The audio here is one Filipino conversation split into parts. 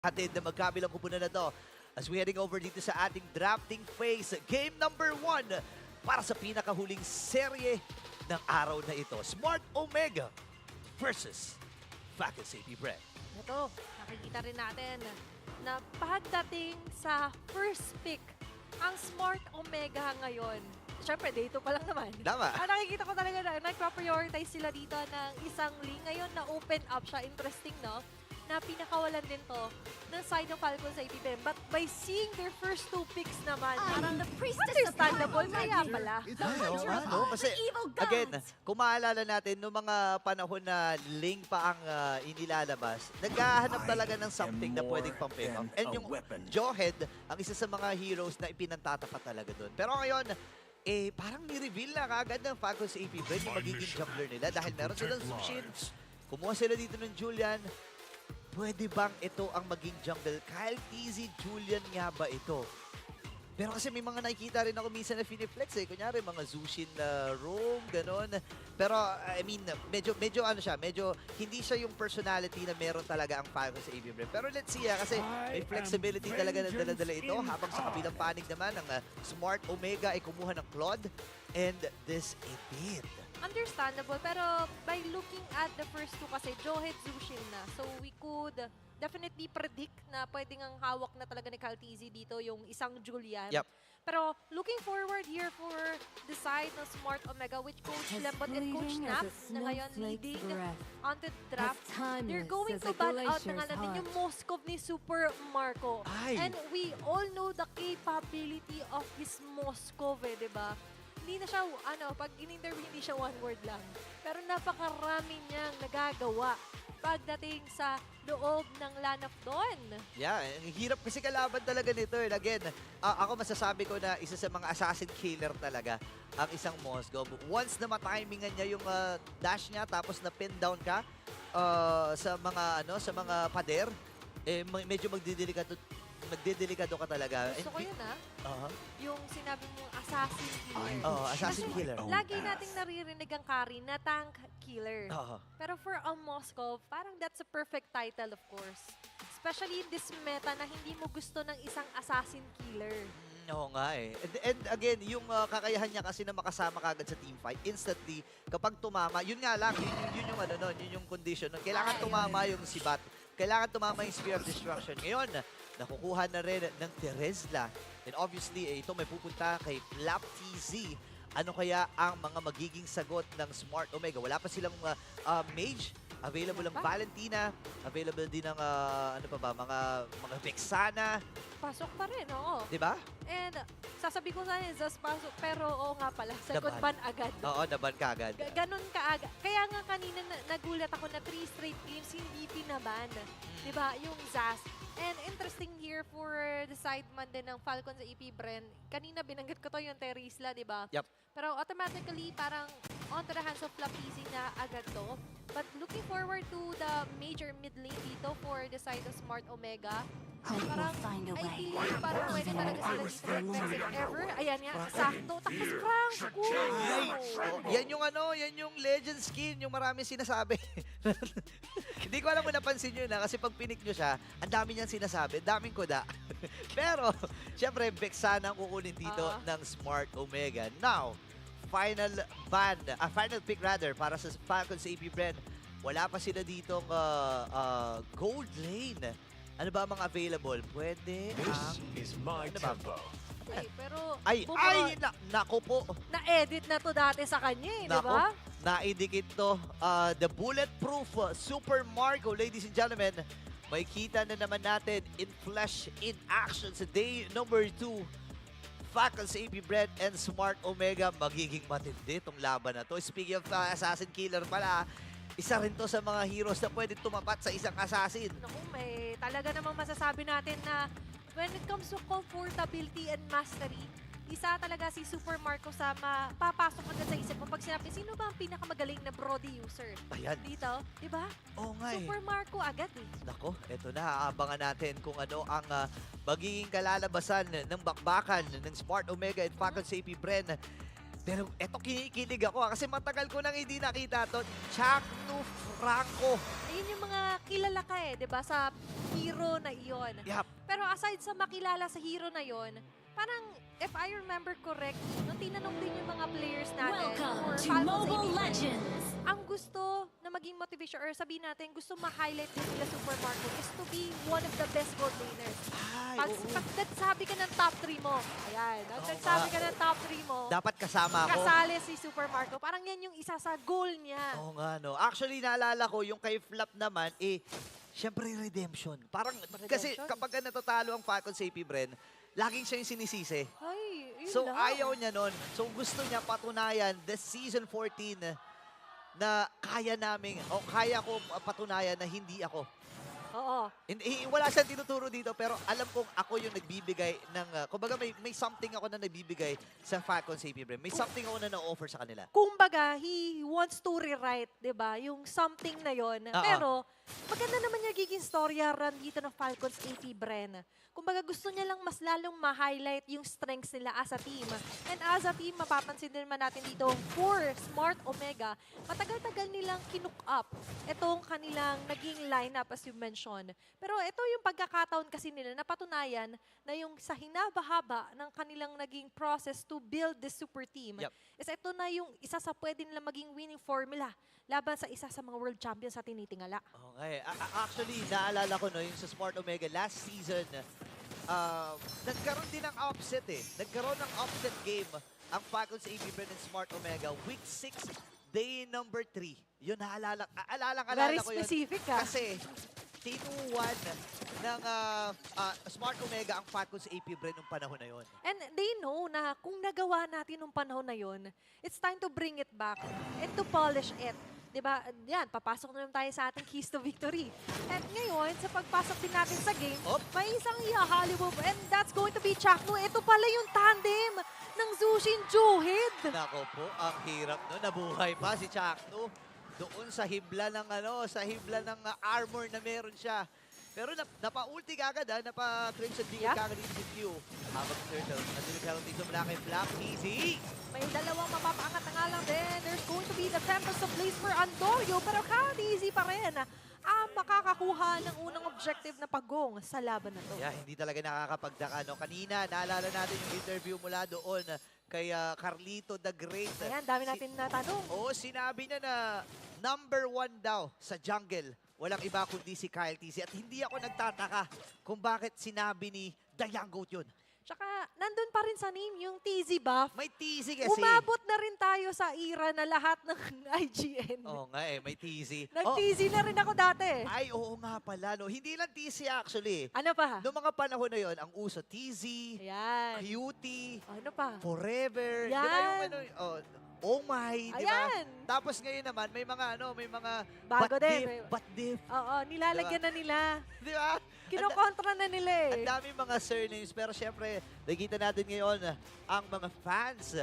Hatid na magkabilang kupunan na to as we heading over dito sa ating drafting phase. Game number 1 para sa pinakahuling serye ng araw na ito. Smart Omega versus Falcons AP Brand. Ito, nakikita rin natin na pagdating sa first pick, ang Smart Omega ngayon, syempre, day 2 pa lang naman. Tama. Nakikita ko talaga na nagpa-prioritize sila dito ng isang link. Ngayon na open up siya. Interesting, no? Na pinakawalan din to ng side ng Falcons sa APBM. But by seeing their first 2 picks naman, parang understandable kaya pala. Kasi, again, kung maalala natin, noong mga panahon na Ling pa ang inilalabas, naghahanap talaga ng something na pwedeng pang-pick up. And yung Jawhead, ang isa sa mga heroes na ipinantatapat talaga doon. Pero ngayon, parang ni-reveal na kagad ng Falcons AP Brand yung magiging jungler nila dahil meron silang Zushin. Kumuha sila dito ng Julian. Pwede bang ito ang maging jungle? Kyle TZ Julian nga ba ito? Pero kasi may mga nakikita rin ako minsan na finiflex Kunyari, mga Zushin na roam, ganon. Pero, I mean, medyo ano siya, medyo hindi siya yung personality na meron talaga ang Falcons sa AV Brand. Pero let's see kasi may flexibility talaga na dala-dala ito. Habang sa kabilang panig naman, ang Smart Omega ay kumuha ng Claude. And this it did. Understandable, pero by looking at the first 2 kasi, Jawhead Zushin na. So we could definitely predict na pwedeng ang hawak na talaga ni Kyle TZ dito yung isang Julian. Yep. Pero looking forward here for the side ng Smart Omega, which Coach Lembot and Coach Nap na ngayon leading on the draft. They're going to ban out na nga natin yung Moskov ni Super Marco. Ay. And we all know the capability of his Moskov, diba? Hindi na siya, pag in-interview, hindi siya one word lang. Pero napakarami niyang nagagawa pagdating sa loob ng LAN of Dawn. Yeah, ang hirap kasi kalaban talaga nito. Again, ako masasabi ko na isa sa mga assassin killer talaga ang isang Moskov. Once na matimingan niya yung dash niya tapos na pin down ka sa mga pader, medyo magdidelikado ka talaga. Gusto ko yun, yung sinabi mong assassin killer. Assassin Kasi killer. lagi nating naririnig ang Kari na tank killer. Pero for a Moskov, parang that's a perfect title, of course. Especially in this meta na hindi mo gusto ng isang assassin killer. Oo nga And again, yung kakayahan niya kasi na makasama kagad sa teamfight, instantly, kapag tumama, yun nga lang, yun yung condition. Kailangan tumama yung sibat. Kailangan tumama yung Spear of Destruction. Ngayon, nakukuha na rin ng Teresla. And obviously, ito may pupunta kay Flap TZ. Ano kaya ang mga magiging sagot ng Smart Omega? Wala pa silang mage. Available ang Valentina. Available din ang, mga Vexana. Pasok pa rin, oo. Diba? And sasabi ko sana, Zaz pasok, pero oo nga pala, second Naban. ban agad. Oo, naban ka agad. Ganon kaagad. Kaya nga kanina nagulat ako na 3 straight games hindi pinaban. Diba? Yung Zaz. And interesting here for the sideman din ng Falcons sa EP Brand. Kanina binanggit ko to yung Terisla, diba? Yep. Pero automatically parang onto the hands of Flapizi na agad to. But looking forward to the major mid lane dito for the side of Smart Omega. Parang, I believe parang pwede talaga sila dito mag-flex if ever. Ayan nga, sakto. Tapos Frank, Yan yung legend skin, yung marami sinasabi. Hindi ko alam kung napansin nyo na kasi pag pinik nyo siya, ang dami niyang sinasabi, daming kuda. Pero, syempre, Vexana ang kukunin dito ng Smart Omega. Now, final pick rather para sa Falcons AP Brand. Wala pa sila ditong gold lane. Ano ba ang mga available? Pwede This is my tempo. pero nako po. na-edit na to dati sa kanya di ba? Naidikit to. The bulletproof Super Marco, ladies and gentlemen. May kita na naman natin in flesh, in action sa day number 2. Falcons AP Brand and Smart Omega. Magiging matindi itong laban na to. Speaking of assassin killer pala, isa rin to sa mga heroes na pwede tumapat sa isang assassin. Naku, may talaga namang masasabi natin na when it comes to comfortability and mastery, isa talaga si Super Marco sa mapapasok agad sa isip mo pag sinabi, sino ba ang pinakamagaling na Brody user? Ayan. Dito, di ba? Oo nga Super Marco agad Nako, eto na. Aabangan natin kung ano ang magiging kalalabasan ng bakbakan ng Smart Omega at Falcons AP Brand. Pero eto kinikilig ako kasi matagal ko nang hindi nakita to. Chakno Franco. Ayun yung mga kilala ka eh, di ba? Sa hero na iyon. Yap. Pero aside sa makilala sa hero na yon, parang if I remember correct, nung tinanong din yung mga players natin Welcome for to Falcons Mobile APB, Legends! ang gusto na maging motivation or sabihin natin, gusto ma-highlight din nila Super Marco is to be one of the best gold laners. Ay, Pag, oo. pag nagsabi ka ng top 3 mo, ayan, pag Oo nagsabi nga. ka ng top 3 mo, Dapat kasama ako. kasali si Super Marco. Parang yan yung isa sa goal niya. Oo nga, no. Actually, naalala ko, yung kay Flap naman, syempre redemption. Parang, kasi Redemption? kapag natatalo ang Falcons AP Bren, laging siya yung sinisisi. Ay, yun So, lang. ayaw niya nun. So, gusto niya patunayan this season 14 na kaya namin, o kaya ko patunayan na hindi ako. Oo. Wala siyang tinuturo dito, pero alam kong ako yung nagbibigay ng, kumbaga may something ako na nagbibigay sa Falcons AP Bren. May something ako na na-offer sa kanila. Kumbaga, he wants to rewrite, 'di ba? Yung something na 'yon. Oo. Pero maganda naman yung giging storya run dito ng Falcons AP Bren. Kumbaga gusto niya lang mas lalong ma-highlight yung strengths nila as a team. And as a team, mapapansin din naman natin dito for Smart Omega, matagal-tagal nilang kinook up itong kanilang naging lineup as you mentioned. Pero ito yung pagkakataon kasi nila na patunayan na yung sa hinaba-haba ng kanilang naging process to build this super team Yep. is ito na yung isa sa pwede nila maging winning formula laban sa isa sa mga world champions sa tinitingala. Okay. Actually, naalala ko no, yung sa Smart Omega last season, nagkaroon din ng upset eh. Nagkaroon ng upset game ang Falcons AP Bren and Smart Omega. Week 6, day number 3. Yun, naalala Very ko yun. specific ah. Kasi, tinuwan ng Smart Omega ang Falcons AP Bren nung panahon na yun. And they know na kung nagawa natin nung panahon na yon, it's time to bring it back and to polish it. Diba? Yan, papasok na naman tayo sa ating keys to victory. And ngayon, sa pagpasok din natin sa game, Op. may isang ihahalibog and that's going to be Chakno. Ito pala yung tandem ng Zushin Juhid. Nako po, ang hirap no. Nabuhay pa si Chakno doon sa hibla ng armor na meron siya. Pero napa-ulti kagad napa-Crimson Beacon Yeah. kagad yung Q. Habang Turtle, nandun yung penalty sa mula kay Flap. Easy! May dalawang mapapaangat na nga lang din. There's going to be the Tempest of Blaze for Andorio, pero easy pa rin ang makakakuha ng unang objective na pagong sa laban na to. Yeah, hindi talaga nakakapagdaka. No? Kanina, naalala natin yung interview mula doon kay Carlito the Great. Ayan, dami natin natanong. Oo, sinabi niya na number 1 daw sa jungle. Walang iba kundi si Kyle TZ. At hindi ako nagtataka kung bakit sinabi ni The Young Goat yun. Tsaka, nandun pa rin sa name yung TZ buff. May TZ kasi. Umabot na rin tayo sa era na lahat ng IGN. Oo nga may TZ. Nag-TZ na rin ako dati. Ay, oo nga pala. No. Hindi lang TZ actually. Ano pa? Noong mga panahon na yon, ang uso TZ, Ayan. Cutie, Ano pa? Forever. Di ba Yan. yung oh my, di ba? Ayan. Tapos ngayon naman, may mga Bago but din. diff, but diff. Oo, nilalagyan na nila. Di ba? Kinokontra na nila Ang eh. dami mga surnames, pero syempre, nakita natin ngayon ang mga fans,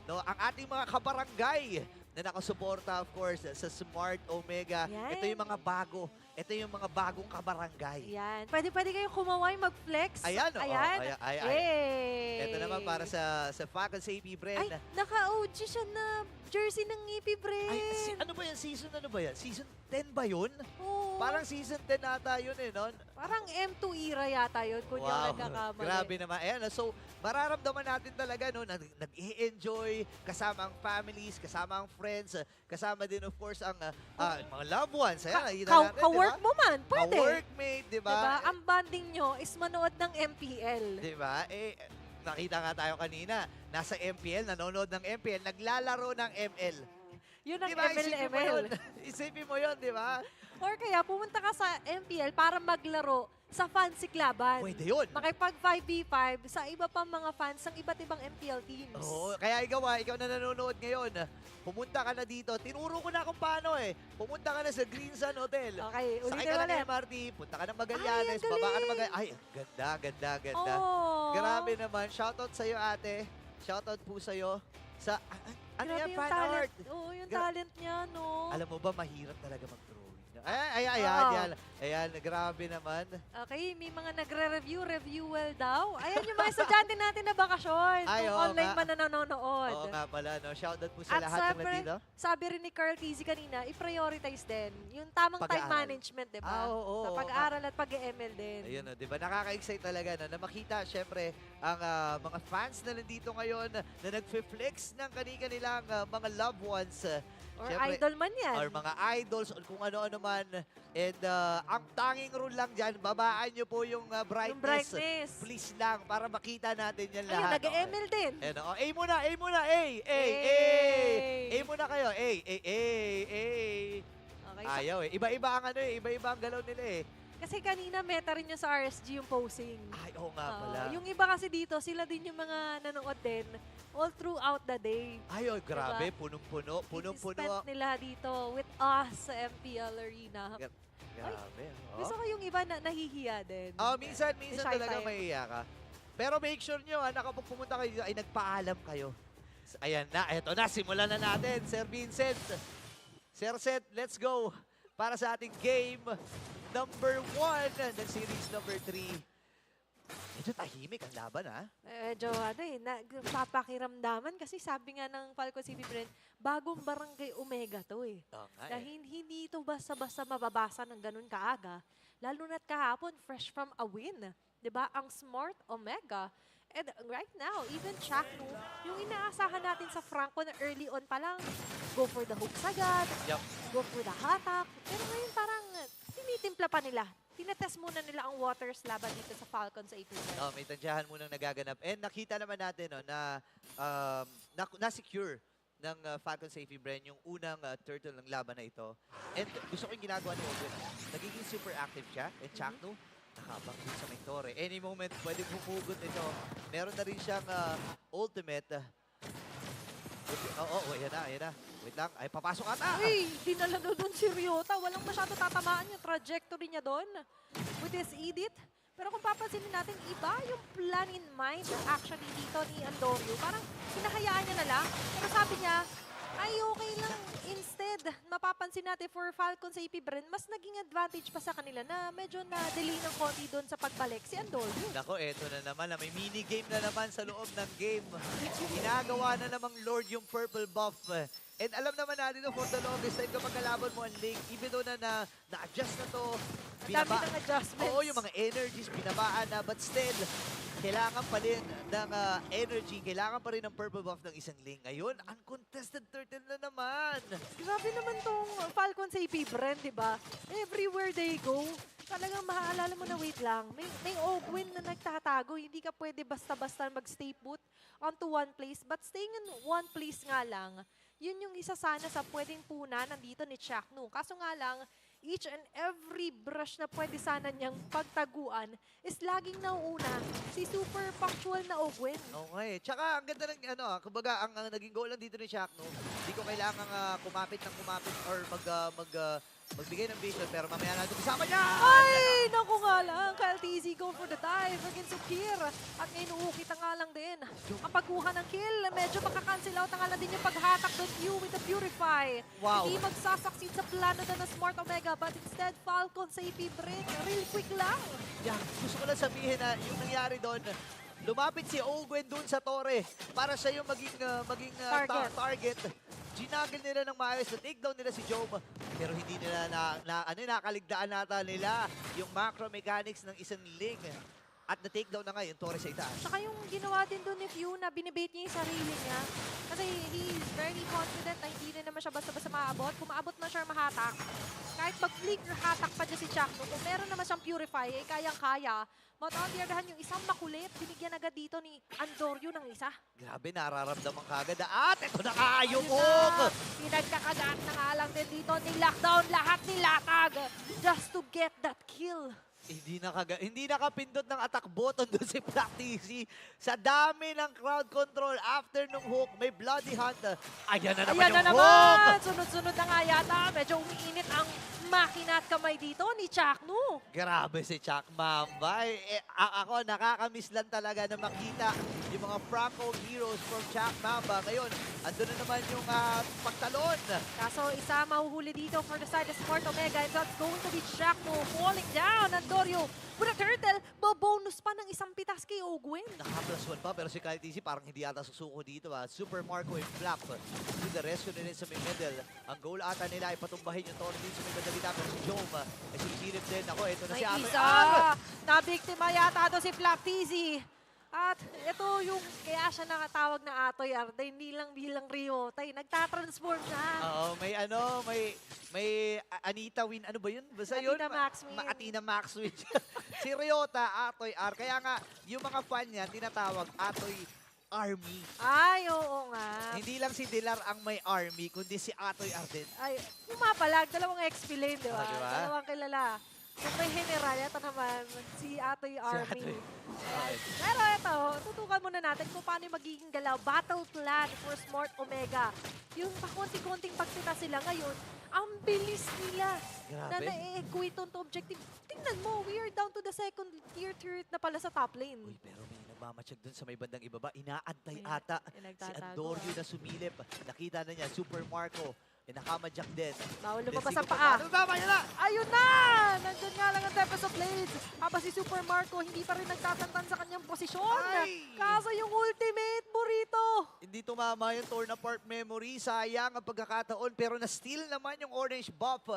no? Ang ating mga kabarangay na nakasuporta, of course, sa Smart Omega. Yan. Ito yung mga bago. Ito yung mga bagong kabarangay. Ayan. Pwede kayong kumaway, mag-flex. Ayan, oo. Ayan. Ay. Hey. Ito naman para sa Falcons AP Bren. Ay, naka-OG siya na jersey ng Ngipy Bren. Ay, ano ba yan? Season ano ba yan? Season 10 ba yun? Oo. Parang season 10 ata yun eh, no? Parang M2 era yata yun kung yung nagkakamali. Grabe naman. Ayan, so mararamdaman natin talaga no, nag-i-enjoy kasama ang families, kasama ang friends, kasama din of course ang mga loved ones. Ayan, nakita natin, Ka-work mo man, pwede. Ka-workmate, di ba? Diba? Ang bonding nyo is manood ng MPL. Di ba? Nakita nga tayo kanina, nasa MPL, nanonood ng MPL, naglalaro ng ML. Yun ang Di ba? Isipin mo ML. yun. Isipin mo yun, di ba? Or kaya pumunta ka sa MPL para maglaro sa fancy klaban. Pwede yun. Makipag 5v5 sa iba pang mga fans ng iba't ibang MPL teams. Oo, kaya ikaw na nanonood ngayon, pumunta ka na dito. Tinuro ko na kung paano eh. Pumunta ka na sa Green Sun Hotel. Okay, Sakay ulitin ka ng ulit. MRT, punta ka ng Magallanes, Ay, ang baba ka ng galing. Magallanes. Ay, ganda. Oh. Grabe naman. Shoutout sa'yo, ate. Shoutout po sa'yo. Sa, ano Grabe yan, yung fan talent. art? Oo, yung Gra- talent niya, no? Alam mo ba, mahirap talaga mag-drawing. Ayan, yan. Ayan, grabe naman. Okay, may mga nagre-review well daw. Ayan yung mga estudyante natin na bakasyon. Ay, Kung oo online nga. man na nanonood. Oo nga pala, no? Shoutout po sa At lahat ng syempre, nandito. sabi rin ni Carl Tizzy kanina, i-prioritize din yung tamang time Pag-aaral. management, di ba? Oo, Sa oo, pag-aaral at pag-ML din. Ayun, no, di ba? Nakaka-excite talaga no, na makita, syempre, ang mga fans na nandito ngayon na nag-flex ng kanilang mga loved ones. Or Syempre, idol man yan. or mga idols, or kung ano-ano man. And ang tanging rule lang dyan, babaan nyo po yung Yung brightness. brightness. Please lang, para makita natin yan Ayun, lahat. nag-ML din. And, A muna, A muna, A, A, A. A muna kayo, A, A, A, A. Okay, Ayaw eh. Iba-iba ang ano eh, iba-iba ang galaw nila eh. kasi kanina meta rin yung sa RSG yung posing. Ay, oo nga Oo, pala. yung iba kasi dito, sila din yung mga nanonood din all throughout the day. Ay, oh, grabe, punong-puno, punong-puno. Spent nila dito with us sa MPL Arena. Grabe. Gusto ko yung iba na nahihiya din. Minsan Shy talaga type. mahiya ka. Pero make sure nyo, kapag pumunta kayo dito, ay nagpaalam kayo. Ayan na, eto na, simulan na natin. Sir Vincent, Sir Seth, let's go para sa ating game number 1 ng series number 3. Medyo tahimik ang laban, ha? Medyo papakiramdaman kasi sabi nga ng Falcon City Brand, bagong barangay Omega to eh. Oo nga Dahil hindi ito basta-basta mababasa ng ganun kaaga. Lalo na't kahapon, fresh from a win. 'Di ba? Ang Smart Omega. And right now, even Chakno, yung inaasahan natin sa Franco na early on pa lang, go for the hooks agad, Yup. go for the hatak. Pero ngayon parang tinitimpla pa nila. Tinetest muna nila ang waters laban dito sa Falcon sa AP. May tansyahan munang nagaganap. And nakita naman natin no, na na-secure ng Falcon Safety Brand yung unang turtle ng laban na ito. And gusto ko yung ginagawa ni Owen. Nagiging super active siya. And Chakno, nakabang din sa may tore. Any moment, pwede humugot ito. Meron na rin siyang ultimate. Ayan na. Wait lang. Ay, papasok ata. Uy, dinala na doon si Ryota. Walang masyado tatamaan yung trajectory niya doon with his edit. Pero kung papansinin natin, iba yung plan in mind actually dito ni Andorio. Parang hinahayaan niya na lang. Pero sabi niya, ay okay lang. Instead, mapapansin natin for Falcon sa AP Brand, mas naging advantage pa sa kanila na medyo na-delay ng konti doon sa pagbalik si Andorio. Nako, eto na naman. May mini-game na naman sa loob ng game. Ginagawa na namang Lord yung purple buff. And alam naman natin no, for the longest time, kapag kalaban mo ang link, even though na-adjust na to, Ang dami ng adjustments. Oo, yung mga energies, binabaan na, but still, kailangan pa rin ng energy, kailangan pa rin ng purple buff ng isang link. Ngayon, uncontested turtle na naman. Grabe naman tong Falcon sa AP Brand, di ba? Everywhere they go, talagang maaalala mo na wait lang. May Ogwin na nagtatago. Hindi ka pwede basta-basta mag-stay put onto one place. But staying in one place nga lang, yun yung isa sana sa pwedeng puna nandito ni Chakno. Kaso nga lang, each and every brush na pwede sana niyang pagtaguan is laging nauuna si super punctual na Ogwin. Okay. Tsaka, ang ganda ng, kumbaga, ang naging goal lang dito ni Chakno, hindi ko kailangan kumapit or magbigay ng vision, pero mamaya natin kasama niya! Ay, naku nga lang. Kyle TZ go for the dive against Ukir. At ngayon uukit nga lang din. Ang pagkuha ng kill, medyo makakancel out na nga lang din yung paghatak doon Q with the Purify. Wow. Hindi magsasucceed sa plano na ng Smart Omega, but instead Falcon sa AP Brain. Real quick lang. Yeah, gusto ko lang sabihin na yung nangyari doon, lumapit si Ogwen doon sa tore para siya yung maging target. Ginagil nila ng maayos na takedown nila si Job. Pero hindi nila nakaligdaan nata nila yung macro mechanics ng isang link. At na-takedown na nga yung Torres sa itaas. Saka yung ginawa din doon ni Few na binibait niya yung sarili niya. Kasi he's very confident na hindi rin naman siya basta-basta maabot. Kung maabot na siya mahatak, kahit mag-flick or hatak pa dyan si Chakno, kung meron naman siyang Purify, eh kayang-kaya. But on the other hand, yung isang makulit, binigyan agad dito ni Andorio ng isa. Grabe, nararamdaman kagad. At ito na kaayumog! Pinagkakagaan na nga lang din dito ni Lockdown. Lahat nilatag just to get that kill. Hindi nakapindot ng attack button doon si Black TC. Sa dami ng crowd control after nung hook, may bloody hunt. Ayan na naman Ayan na yung hook! naman! Sunod-sunod na nga yata. Medyo umiinit ang makina at kamay dito ni Chaknu. Grabe si Chuck Mamba. Ako, nakakamiss lang talaga na makita yung mga Franco heroes from Chuck Mamba. Ngayon, andun na naman yung pagtalon. Kaso isa mahuhuli dito for the side of Smart Omega and that's going to be Chaknu falling down. Andorio with a turtle, bonus pa ng isang pitas kay Ogwin. Naka-plus 1 pa, pero si Kyle TC parang hindi ata susuko dito. Super Marco and Flap. To the rescue na rin sa may middle. Ang goal ata nila ay patumbahin yung Toro din sa may middle. Pero si Jom ay sumisilip din. Ako, ito na May si Atoy. isa! Nabiktima yata doon si Flap TZ. At ito yung kaya siya nakatawag na Atoy Arda, hindi lang bilang Rio. Nagtatransform na. Oo, may Anita Win. Ano ba yun? Basta Athena yun. Maxwin. Athena Maxwin. Si Ryota, Atoy R. Kaya nga, yung mga fan niya, tinatawag Atoy Army. Ay, oo nga. Hindi lang si Dilar ang may army, kundi si Atoy R din. Ay, pumapalag. Dalawang XP lane, di ba? Ah, di ba? Dalawang kilala. Kung may general, ito naman, si Atoy Army. Atoy. Ayan. Pero ito, tutukan muna natin kung paano yung magiging galaw. Battle plan for Smart Omega. Yung pakunti-kunting pagtita sila ngayon, ang bilis nila na Grabe. na-equate on to objective. Tingnan mo, we are down to the second tier turret na pala sa top lane. Uy, pero may nagmamatsyag dun sa may bandang ibaba. Inaantay Ina- ata si nagtatago, Andorio na sumilip. Nakita na niya, Super Marco. Nakamadyak din. Bawal Then lumabas si ang paa. Ano ba? Yan na! Ayun na! Nandun nga lang ang Tempest of Blades. Habang si Super Marco hindi pa rin nagtatantan sa kanyang posisyon. Ay! Kaso yung ultimate burrito. Hindi tumama yung torn apart memory. Sayang ang pagkakataon. Pero na-steal naman yung orange buff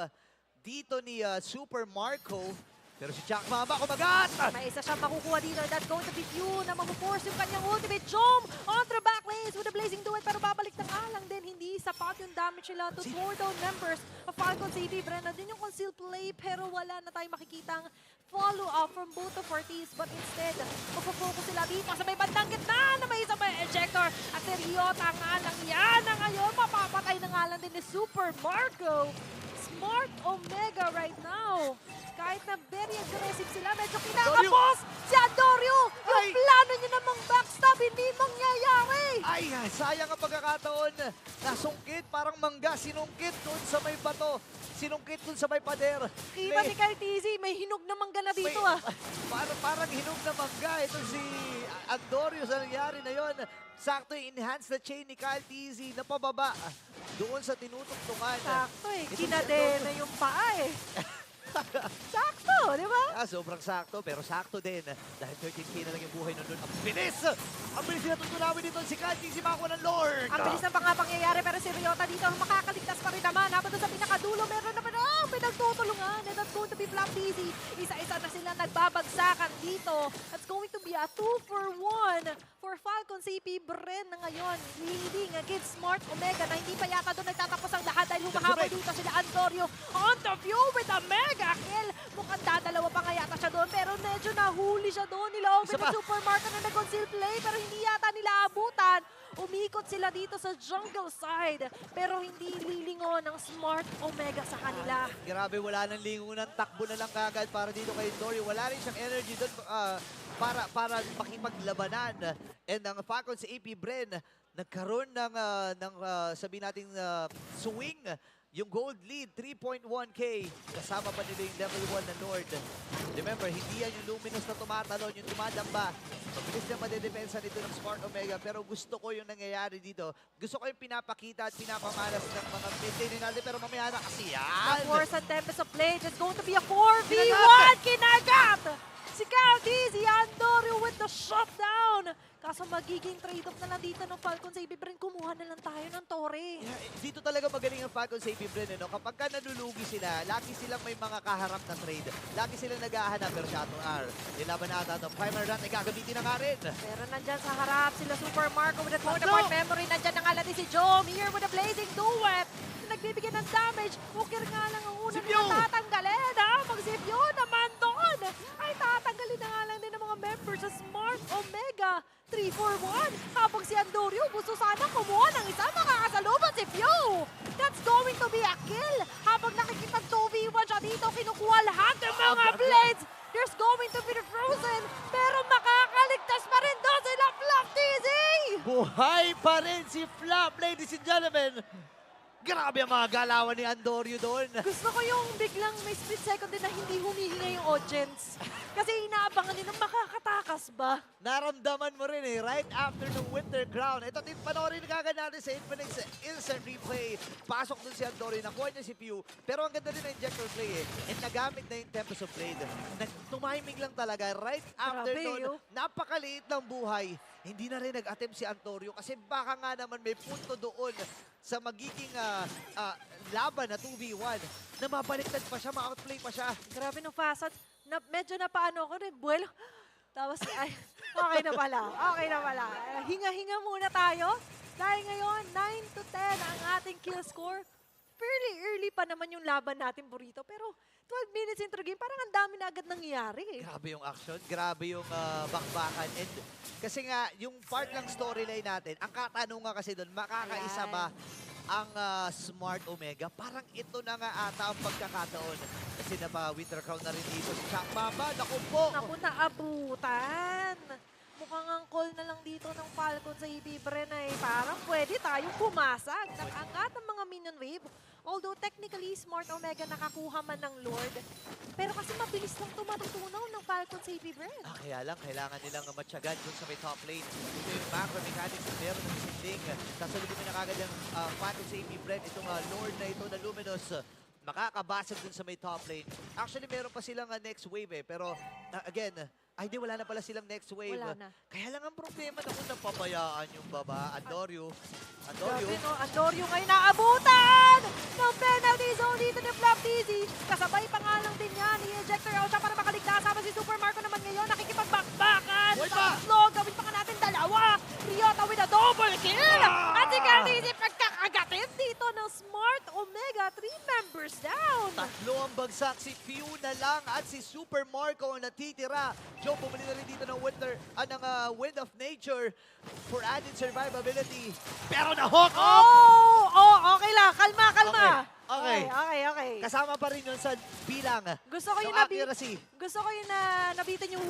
dito ni Super Marco. Pero si Chuck Mamba kumagat! May isa siyang makukuha dito. That's going to be Q na mamuforce yung kanyang ultimate. Jom on the back lanes with a blazing duet. Pero babalik na nga lang din. Hindi sapat yung damage nila to throw down members of Falcon City. Brennan din yung concealed play. Pero wala na tayong makikitang follow-up from both of our teams. But instead, magpo-focus sila dito sa may bandang gitna na may isang may ejector. At seriota nga lang yan na ngayon. Mapapatay na nga lang din ni Super Marco. Smart Omega right now. Kahit na very aggressive sila, medyo kinakapos si Andorio. Yung Ay! plano niya namang backstab, hindi mangyayari. Ay, sayang ang pagkakataon. Nasungkit, parang mangga. Sinungkit doon sa may bato. Sinungkit doon sa may pader. Kita ni Kyle TZ, may hinog na mangga na dito ah. Parang hinog na mangga. Ito si Andorio sa nangyari na yon. Sakto enhance the chain ni Kyle TZ na pababa. Doon sa tinutugtungan. Sakto eh, Ito si kinadena Andorio. yung paa eh. Sakto, di ba? Sobrang sakto, pero sakto din. Dahil 13k na lang yung buhay nun. Ang bilis! Ang bilis na tutulawin dito si Kyle TZ makakuha ng Lord. Ang bilis ng mga pangyayari pero si Ryota dito makakaligtas pa rin naman. Habang doon sa pinakadulo, meron naman pinagtutulungan. And that's going to be Flap TZ. Isa-isa na sila nagbabagsakan dito. That's going to be a 2-for-1 for Falcon CP Bren na ngayon. Leading against Smart Omega na hindi pa yata doon nagtatapos ang lahat dahil humahabol dito sila Andorio on the view with a mega kill. Mukhang dadalawa pa nga yata siya doon pero medyo nahuli siya doon. Nilawag Isa ng pa. Supermarket na nag-conceal play pero hindi yata nila abutan. Umikot sila dito sa jungle side pero hindi lilingon ng Smart Omega sa kanila. Grabe, wala nang lingunan. Takbo na lang kagad para dito kay Andorio. Wala rin siyang energy doon para makipaglabanan. And ang Falcon sa AP Bren, nagkaroon ng sabihin natin swing. Yung gold lead, 3.1k. Kasama pa nila yung level 1 na Lord. Remember, hindi yan yung luminous na tumatalon, yung tumadamba. Mabilis na madedepensa nito ng Smart Omega. Pero gusto ko yung nangyayari dito. Gusto ko yung pinapakita at pinapamalas ng mga mid-lane natin. Pero mamaya na kasi yan. The Force and Tempest of Blade is going to be a 4v1! Kinagat! Si Kyle si Andorio with the shutdown! Kaso magiging trade-off na lang dito ng Falcon sa Ibibren. Kumuha na lang tayo ng Torre. Dito talaga magaling ang Falcon sa AP Bren. Kapag ka nalulugi sila, lagi silang may mga kaharap na trade. Lagi silang naghahanap. Pero Shadow R, nilaban na ata itong primer run ay gagamitin na nga rin. Pero nandyan sa harap sila Super Marco with a point memory. Nandyan na nga lang din si Jom here with a blazing duet. Nagbibigay ng damage. Hooker nga lang ang una Sipyo! nila tatanggalin. Pag Sipyo naman doon ay tatanggalin na nga lang din ng mga members sa Smart Omega. 3-4-1. Habang si Andorio gusto sana kumuha ng isa makakasalubong si Pyo. That's going to be a kill. Habang nakikipag 2v1 siya dito, kinukuha lahat ng mga blades. There's frozen, pero makakaligtas pa rin doon sila Flop Dizzy! Buhay pa rin si Flop, ladies and gentlemen. Grabe ang mga galawan ni Andorio doon. Gusto ko yung biglang may split second din na hindi humihinga yung audience. Kasi inaabangan nila makakatakas ba? Naramdaman mo rin right after ng Winter Crown. Ito din panoorin kagad natin sa Infinix instant replay. Pasok dun si Andorio, nakuha niya si Pew. Pero ang ganda din ng injector play And nagamit na yung Tempest of Blade. Tumiming lang talaga right after Grabe, nun. Napakaliit ng buhay. Hindi na rin nag-attempt si Andorio kasi baka nga naman may punto doon sa magiging laban na 2v1 na mabaliktad pa siya, ma-outplay pa siya. Grabe nung facet. Medyo napaano ko rin, buwelo. Tapos, ay, okay na pala. Okay na pala. Hinga-hinga muna tayo. Dahil ngayon, 9 to 10 ang ating kill score. Fairly early pa naman yung laban natin, Burrito. Pero 12 minutes into game, parang ang dami na agad nangyayari. Grabe yung action, grabe yung bakbakan. And kasi nga, yung part ng storyline natin, ang katanungan kasi doon, makakaisa ba ang Smart Omega? Parang ito na nga ata ang pagkakataon. Kasi napa-Winter Crown na rin dito si Chuck Mamba. Naku po! Naku, naabutan. Mukhang ang call na lang dito ng Falcon sa EB Bren ay parang pwede tayong pumasag. Nag-angat ang mga minion wave. Although technically, Smart Omega nakakuha man ng Lord. Pero kasi mabilis lang tumatutunaw ng Falcon sa EB Bren. Kaya lang, kailangan nilang matyagan dun sa may top lane. Ito yung macro mechanics na meron ng sinding. Sasalubin na kagad yung Falcon sa AP Brent. Itong Lord na ito na Luminous. Makakabasag dun sa may top lane. Actually, meron pa silang next wave Pero again, ay di, wala na pala silang next wave. Wala na. Kaya lang ang problema na kung napabayaan yung baba. Andorio. Grabe no, Andorio ngayon naabutan ng penalty zone dito ni Flop Dizzy. Kasabay pa nga lang din yan, i-ejector out siya para makaligtas. Habang si Super Marco naman ngayon nakikipagbakbakan. Boy pa! Slow, gawin pa nga natin dalawa. Ryota with a double kill. At si Dizzy pagkakagatin dito ng Smart Omega. 3 members down. Tatlo ang bagsak. Si Pew na lang at si Super Marco ang natitira. Joe, bumili na rin dito ng Wind of Nature for added survivability. Pero na-hook up! Okay lang. Kalma. Okay. Okay. Kasama pa rin yun sa bilang. Gusto ko ng yung accuracy. nabitin yung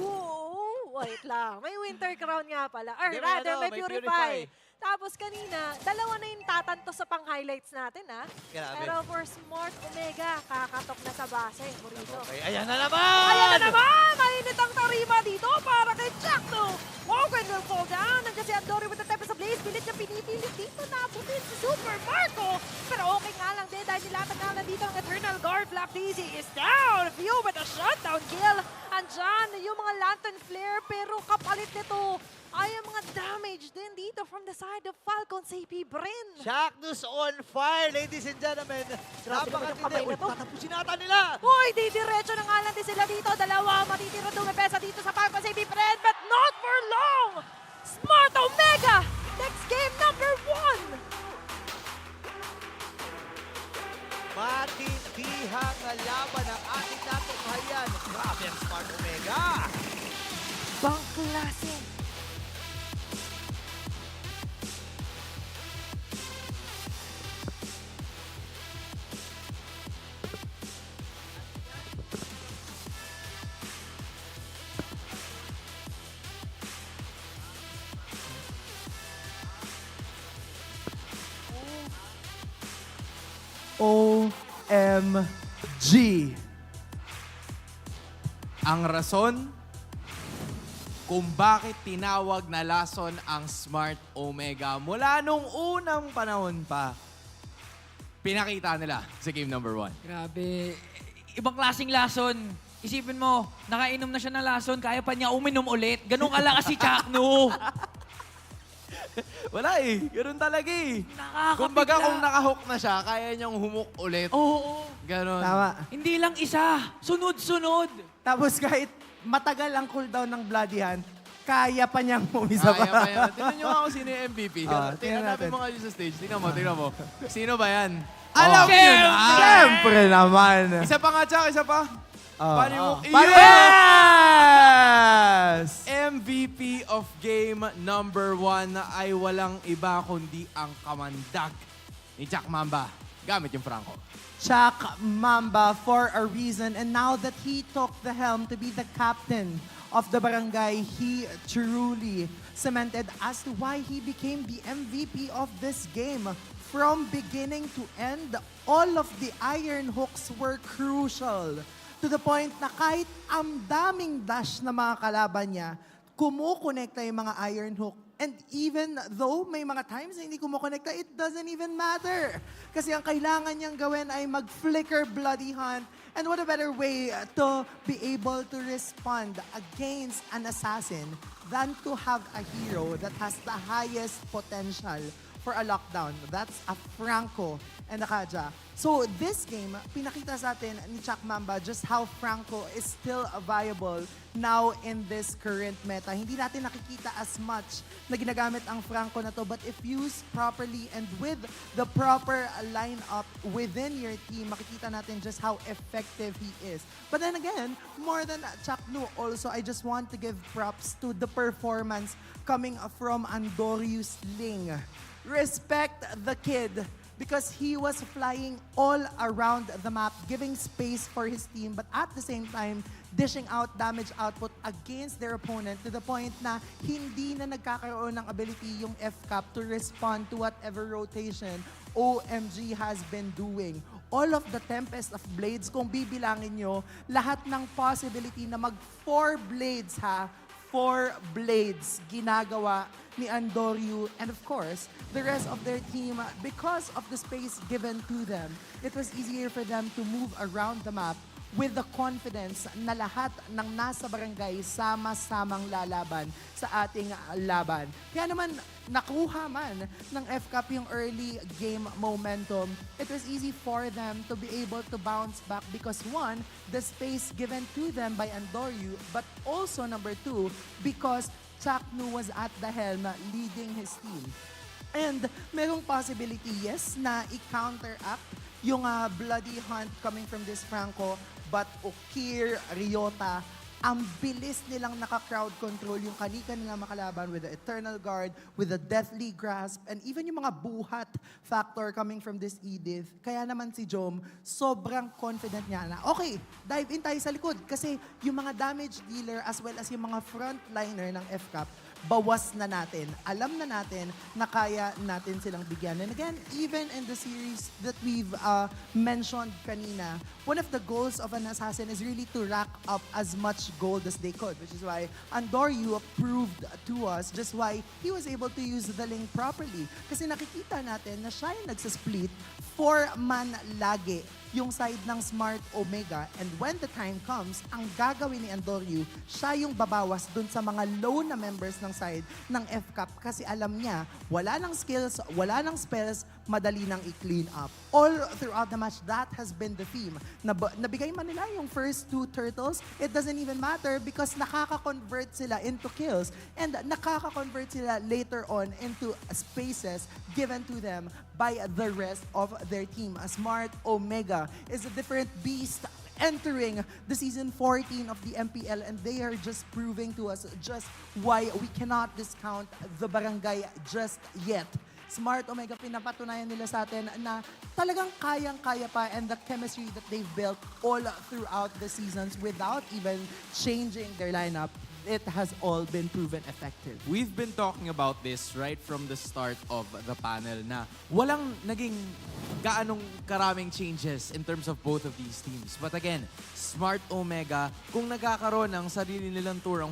wait lang. May Winter Crown nga pala. Or Di, rather, may may Purify. Purify. Tapos kanina, dalawa na yung tatantos sa pang-highlights natin, ha? Grabe. Pero for Smart Omega, kakatok na sa base, Burrito. Okay, ayan na naman! Ayan na naman! Mainit ang tarima dito para kay Jack, no? Woken will fall down. Nandiyan si Andorio with the Tempest of Blaze. Pilit niyang pinipilit dito. Nabutin si Super Marco. Pero okay nga lang din dahil nilatan nga lang dito ang Eternal Guard. Flop Dizzy is down. View with a shutdown kill. Andyan yung mga Lantern Flare pero kapalit nito ay ang mga damage din dito from the side of Falcon CP Bren. Shacknus on fire, ladies and gentlemen. Grabe naman yung kamay na to. Tatapusin ata nila. Uy, didiretso na nga lang din sila dito. Dalawa matitira dumepesa dito sa Falcon CP Bren, but not for long. Smart Omega, next game number 1. Matindihang laban ang ating natunghayan. Grabe ang Smart Omega. Bang klase. OMG. Ang rason kung bakit tinawag na lason ang Smart Omega mula nung unang panahon pa, pinakita nila sa game number 1. Grabe. Ibang klaseng lason. Isipin mo, nakainom na siya ng lason, kaya pa niya uminom ulit. Ganun kalakas si Chakno. Wala eh. Ganun talaga eh. Nakakapigla. Kumbaga kung nakahook na siya, kaya niyang humuk ulit. Oo. Ganun. Tama. Hindi lang isa. Sunod-sunod. Tapos kahit matagal ang cooldown ng Bloody Hand, kaya pa niyang umisa Kaya pa. pa yan. Tingnan niyo nga kung sino yung MVP. tingnan Tingnan natin natin. mga yun sa stage. Tingnan mo. Sino ba yan? Alam Oh. niyo na! Siyempre naman! Isa pa nga, Chuck. Isa pa. Paano yung... Yes! MVP of game number 1 ay walang iba kundi ang kamandag ni Jack Mamba gamit yung Franco. Chuck Mamba for a reason, and now that he took the helm to be the captain of the barangay, he truly cemented as to why he became the MVP of this game. From beginning to end, all of the iron hooks were crucial. To the point na kahit ang daming dash na mga kalaban niya, kumukonekta yung mga iron hook. And even though may mga times na hindi kumukonekta, it doesn't even matter. Kasi ang kailangan niyang gawin ay mag-flicker Bloody Hunt. And what a better way to be able to respond against an assassin than to have a hero that has the highest potential for a lockdown. That's a Franco and a Kaja. So this game, pinakita sa atin ni Chuck Mamba just how Franco is still viable now in this current meta. Hindi natin nakikita as much na ginagamit ang Franco na to, but if used properly and with the proper lineup within your team, makikita natin just how effective he is. But then again, more than Chuck Nu, also I just want to give props to the performance coming from Andorius Ling. Respect the kid because he was flying all around the map, giving space for his team, but at the same time, dishing out damage output against their opponent to the point na hindi na nagkakaroon ng ability yung FCAP to respond to whatever rotation OMG has been doing. All of the Tempest of Blades, kung bibilangin nyo, lahat ng possibility na mag 4 blades 4 blades ginagawa ni Andoryu, and of course, the rest of their team, because of the space given to them, it was easier for them to move around the map with the confidence na lahat ng nasa barangay sama-samang lalaban sa ating laban. Kaya naman, nakuha man ng FCAP yung early game momentum, it was easy for them to be able to bounce back because one, the space given to them by Andoryu, but also number 2, because Chuck Nu was at the helm leading his team. And merong possibility, yes, na i-counteract yung Bloody Hunt coming from this Franco, but Okir, Ryota, ang bilis nilang naka-crowd control yung kanika nila makalaban with the Eternal Guard, with the Deathly Grasp, and even yung mga buhat factor coming from this Edith. Kaya naman si Jom, sobrang confident niya na, okay, dive in tayo sa likod kasi yung mga damage dealer as well as yung mga frontliner ng FCAP, bawas na natin. Alam na natin na kaya natin silang bigyan. And again, even in the series that we've mentioned kanina, one of the goals of an assassin is really to rack up as much gold as they could, which is why Andoryu proved to us just why he was able to use the link properly. Kasi nakikita natin na siya yung nagsasplit 4-man lagi yung side ng Smart Omega, and when the time comes, ang gagawin ni Andoryu, siya yung babawas dun sa mga low na members ng side ng FCAP kasi alam niya, wala ng skills, wala ng spells, madali nang i-clean up. All throughout the match, that has been the theme. Nabigay man nila yung first 2 turtles, it doesn't even matter because nakaka-convert sila into kills and nakaka-convert sila later on into spaces given to them by the rest of their team. A Smart Omega is a different beast entering the season 14 of the MPL, and they are just proving to us just why we cannot discount the barangay just yet. Smart Omega, pinapatunayan nila sa atin na talagang kayang-kaya pa, and the chemistry that they've built all throughout the seasons without even changing their lineup, it has all been proven effective. We've been talking about this right from the start of the panel na walang naging gaanong karaming changes in terms of both of these teams. But again, Smart Omega, kung nagkakaroon ng sarili nilang turang